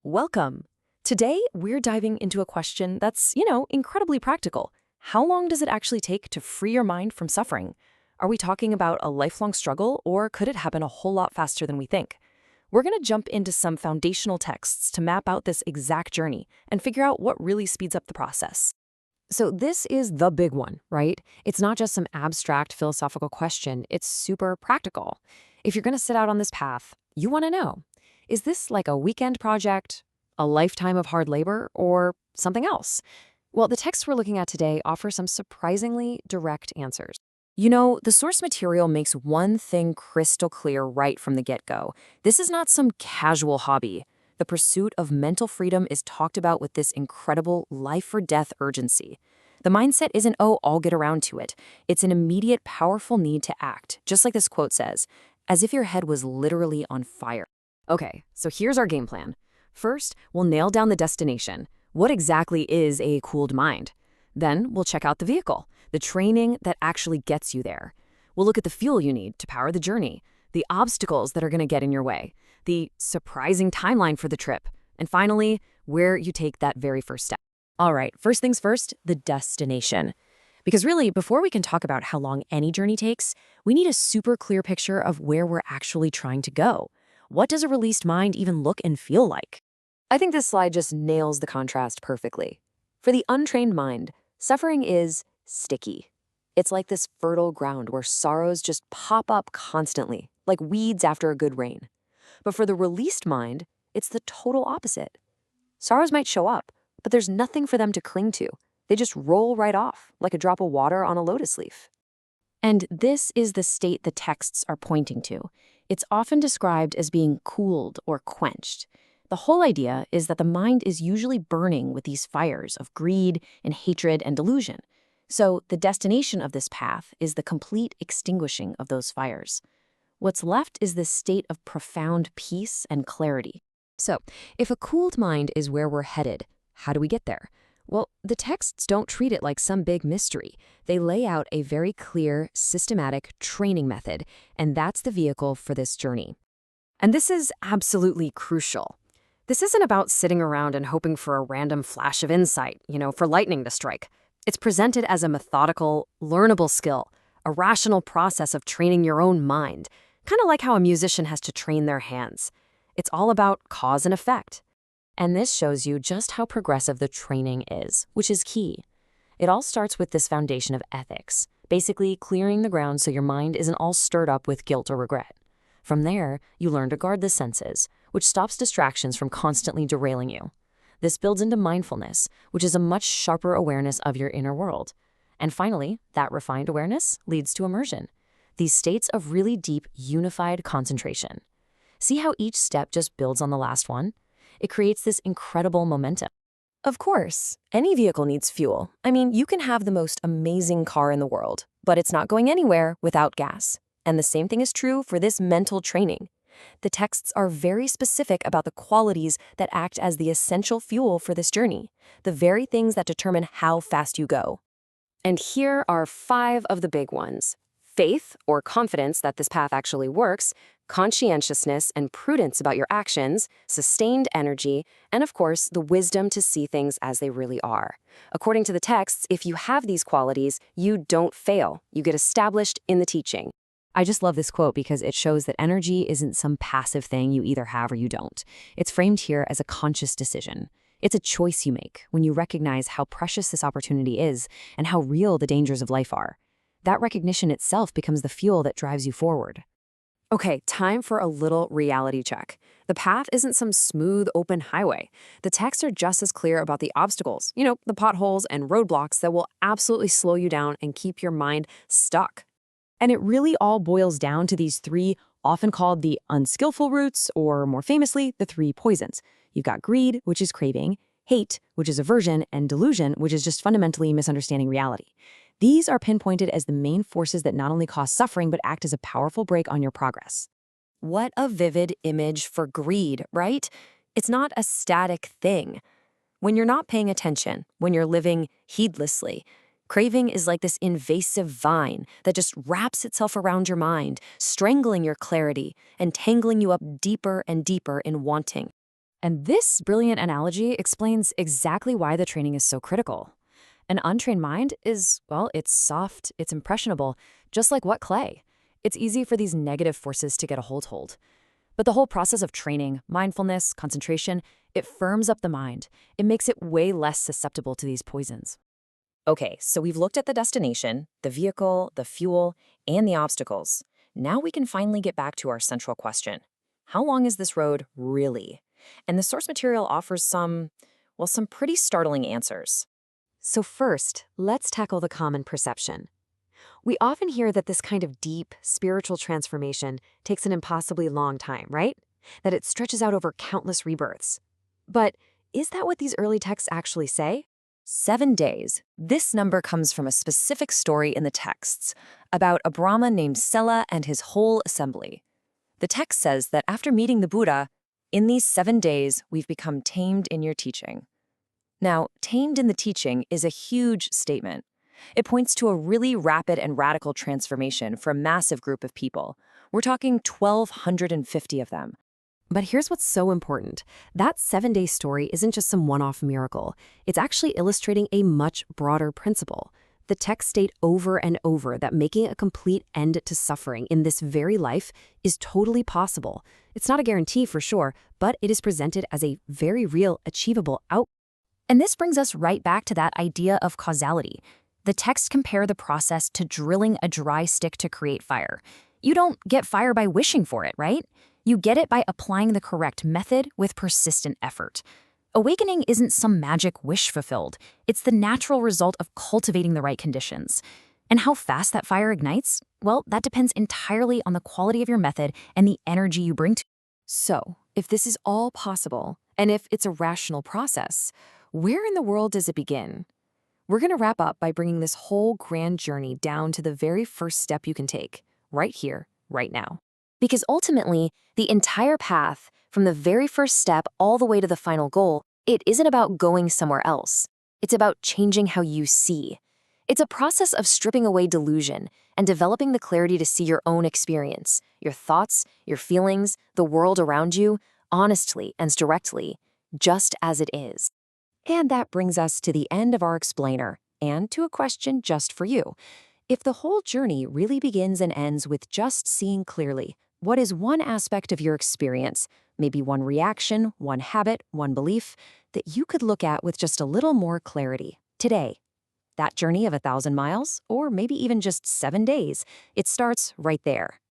Welcome. Today, we're diving into a question that's incredibly practical. How long does it actually take to free your mind from suffering? Are we talking about a lifelong struggle, or could it happen a whole lot faster than we think? We're going to jump into some foundational texts to map out this exact journey and figure out what really speeds up the process. So this is the big one, right? It's not just some abstract philosophical question, it's super practical. If you're going to set out on this path, you want to know, is this like a weekend project, a lifetime of hard labor, or something else? Well, the texts we're looking at today offer some surprisingly direct answers. The source material makes one thing crystal clear right from the get-go. This is not some casual hobby. The pursuit of mental freedom is talked about with this incredible life-or-death urgency. The mindset isn't, oh, I'll get around to it. It's an immediate, powerful need to act, just like this quote says, as if your head was literally on fire. Okay, so here's our game plan. First, we'll nail down the destination. What exactly is a cooled mind? Then we'll check out the vehicle, the training that actually gets you there. We'll look at the fuel you need to power the journey, the obstacles that are going to get in your way, the surprising timeline for the trip, and finally, where you take that very first step. All right, first things first, the destination. Because really, before we can talk about how long any journey takes, we need a super clear picture of where we're actually trying to go. What does a released mind even look and feel like? I think this slide just nails the contrast perfectly. For the untrained mind, suffering is sticky. It's like this fertile ground where sorrows just pop up constantly, like weeds after a good rain. But for the released mind, it's the total opposite. Sorrows might show up, but there's nothing for them to cling to. They just roll right off, like a drop of water on a lotus leaf. And this is the state the texts are pointing to. It's often described as being cooled or quenched. The whole idea is that the mind is usually burning with these fires of greed and hatred and delusion. So the destination of this path is the complete extinguishing of those fires. What's left is this state of profound peace and clarity. So, if a cooled mind is where we're headed, how do we get there? Well, the texts don't treat it like some big mystery. They lay out a very clear, systematic training method, and that's the vehicle for this journey. And this is absolutely crucial. This isn't about sitting around and hoping for a random flash of insight, for lightning to strike. It's presented as a methodical, learnable skill, a rational process of training your own mind, kind of like how a musician has to train their hands. It's all about cause and effect. And this shows you just how progressive the training is, which is key. It all starts with this foundation of ethics, basically clearing the ground so your mind isn't all stirred up with guilt or regret. From there, you learn to guard the senses, which stops distractions from constantly derailing you. This builds into mindfulness, which is a much sharper awareness of your inner world. And finally, that refined awareness leads to immersion, these states of really deep, unified concentration. See how each step just builds on the last one? It creates this incredible momentum. Of course, any vehicle needs fuel. I mean, you can have the most amazing car in the world, but it's not going anywhere without gas. And the same thing is true for this mental training. The texts are very specific about the qualities that act as the essential fuel for this journey, the very things that determine how fast you go. And here are 5 of the big ones: faith, or confidence that this path actually works; conscientiousness and prudence about your actions; sustained energy; and of course, the wisdom to see things as they really are. According to the texts, if you have these qualities, you don't fail. You get established in the teaching. I just love this quote because it shows that energy isn't some passive thing you either have or you don't. It's framed here as a conscious decision. It's a choice you make when you recognize how precious this opportunity is and how real the dangers of life are. That recognition itself becomes the fuel that drives you forward. Okay, time for a little reality check. The path isn't some smooth, open highway. The texts are just as clear about the obstacles, the potholes and roadblocks that will absolutely slow you down and keep your mind stuck. And it really all boils down to these 3, often called the unskillful roots, or more famously, the 3 poisons. You've got greed, which is craving; hate, which is aversion; and delusion, which is just fundamentally misunderstanding reality. These are pinpointed as the main forces that not only cause suffering, but act as a powerful brake on your progress. What a vivid image for greed, right? It's not a static thing. When you're not paying attention, when you're living heedlessly, craving is like this invasive vine that just wraps itself around your mind, strangling your clarity and tangling you up deeper and deeper in wanting. And this brilliant analogy explains exactly why the training is so critical. An untrained mind is, well, it's soft, it's impressionable, just like wet clay. It's easy for these negative forces to get a hold. But the whole process of training, mindfulness, concentration, it firms up the mind. It makes it way less susceptible to these poisons. Okay, so we've looked at the destination, the vehicle, the fuel, and the obstacles. Now we can finally get back to our central question. How long is this road really? And the source material offers some pretty startling answers. So first, let's tackle the common perception. We often hear that this kind of deep, spiritual transformation takes an impossibly long time, right? That it stretches out over countless rebirths. But is that what these early texts actually say? 7 days. This number comes from a specific story in the texts about a Brahma named Sela and his whole assembly. The text says that after meeting the Buddha, in these 7 days, we've become tamed in your teaching. Now, tamed in the teaching is a huge statement. It points to a really rapid and radical transformation for a massive group of people. We're talking 1,250 of them. But here's what's so important. That 7-day story isn't just some one-off miracle. It's actually illustrating a much broader principle. The text state over and over that making a complete end to suffering in this very life is totally possible. It's not a guarantee for sure, but it is presented as a very real, achievable outcome. And this brings us right back to that idea of causality. The texts compare the process to drilling a dry stick to create fire. You don't get fire by wishing for it, right? You get it by applying the correct method with persistent effort. Awakening isn't some magic wish fulfilled. It's the natural result of cultivating the right conditions. And how fast that fire ignites? Well, that depends entirely on the quality of your method and the energy you bring to it. So, if this is all possible, and if it's a rational process, where in the world does it begin? We're going to wrap up by bringing this whole grand journey down to the very first step you can take, right here, right now. Because ultimately, the entire path, from the very first step all the way to the final goal, it isn't about going somewhere else. It's about changing how you see. It's a process of stripping away delusion and developing the clarity to see your own experience, your thoughts, your feelings, the world around you, honestly and directly, just as it is. And that brings us to the end of our explainer, and to a question just for you. If the whole journey really begins and ends with just seeing clearly, what is one aspect of your experience, maybe one reaction, one habit, one belief, that you could look at with just a little more clarity today? That journey of 1,000 miles, or maybe even just 7 days, it starts right there.